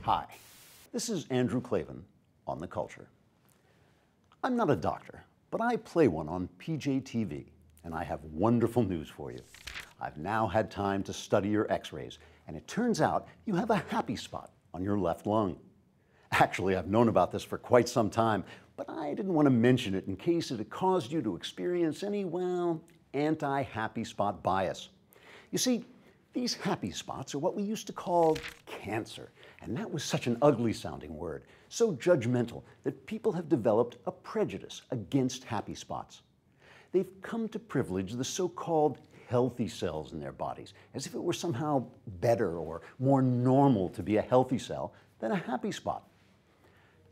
Hi, this is Andrew Klavan on The Culture. I'm not a doctor, but I play one on PJTV, and I have wonderful news for you. I've now had time to study your x-rays, and it turns out you have a happy spot on your left lung. Actually, I've known about this for quite some time, but I didn't want to mention it in case it had caused you to experience any, well, anti-happy spot bias. You see, these happy spots are what we used to call cancer, and that was such an ugly sounding word, so judgmental that people have developed a prejudice against happy spots. They've come to privilege the so-called healthy cells in their bodies, as if it were somehow better or more normal to be a healthy cell than a happy spot.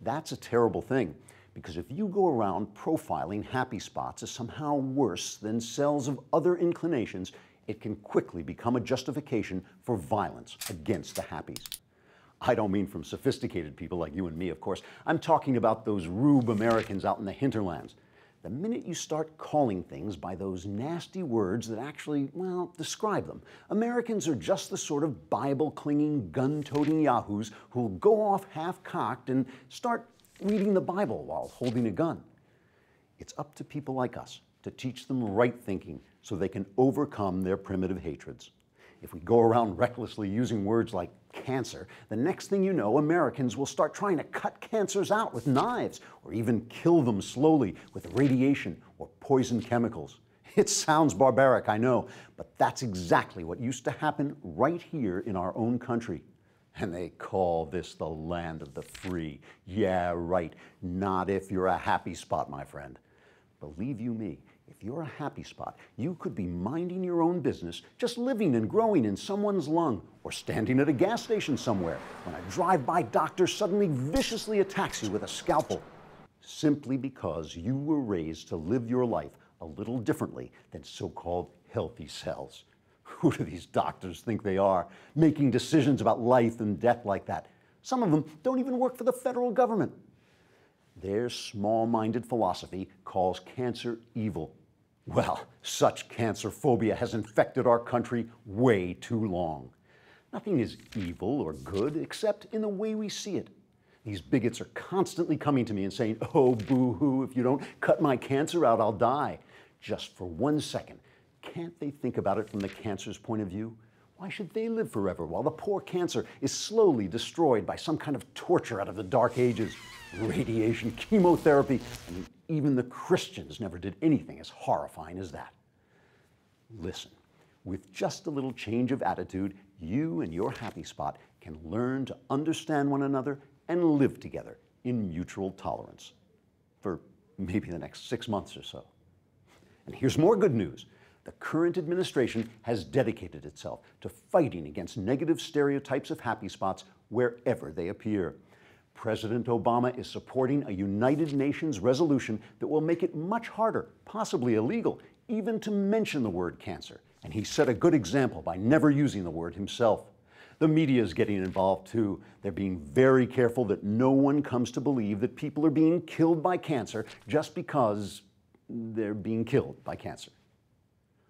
That's a terrible thing, because if you go around profiling happy spots as somehow worse than cells of other inclinations, it can quickly become a justification for violence against the happies. I don't mean from sophisticated people like you and me, of course. I'm talking about those rube Americans out in the hinterlands. The minute you start calling things by those nasty words that actually, well, describe them, Americans are just the sort of Bible-clinging, gun-toting yahoos who'll go off half-cocked and start reading the Bible while holding a gun. It's up to people like us to teach them right thinking so they can overcome their primitive hatreds. If we go around recklessly using words like cancer, the next thing you know, Americans will start trying to cut cancers out with knives or even kill them slowly with radiation or poison chemicals. It sounds barbaric, I know, but that's exactly what used to happen right here in our own country. And they call this the land of the free. Yeah, right. Not if you're a happy spot, my friend. Believe you me, if you're a happy spot, you could be minding your own business, just living and growing in someone's lung, or standing at a gas station somewhere when a drive-by doctor suddenly viciously attacks you with a scalpel, simply because you were raised to live your life a little differently than so-called healthy cells. Who do these doctors think they are, making decisions about life and death like that? Some of them don't even work for the federal government. Their small-minded philosophy calls cancer evil. Well, such cancer phobia has infected our country way too long. Nothing is evil or good except in the way we see it. These bigots are constantly coming to me and saying, "Oh, boo-hoo, if you don't cut my cancer out, I'll die." Just for 1 second, can't they think about it from the cancer's point of view? Why should they live forever while the poor cancer is slowly destroyed by some kind of torture out of the Dark Ages? Radiation, chemotherapy, and even the Christians never did anything as horrifying as that. Listen, with just a little change of attitude, you and your happy spot can learn to understand one another and live together in mutual tolerance for maybe the next 6 months or so. And here's more good news. The current administration has dedicated itself to fighting against negative stereotypes of happy spots wherever they appear. President Obama is supporting a United Nations resolution that will make it much harder, possibly illegal, even to mention the word cancer. And he set a good example by never using the word himself. The media is getting involved too. They're being very careful that no one comes to believe that people are being killed by cancer just because they're being killed by cancer.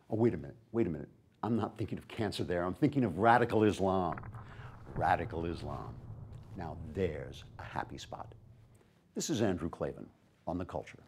Oh, wait a minute. I'm not thinking of cancer there. I'm thinking of radical Islam. Radical Islam. Now there's a happy spot. This is Andrew Klavan on The Culture.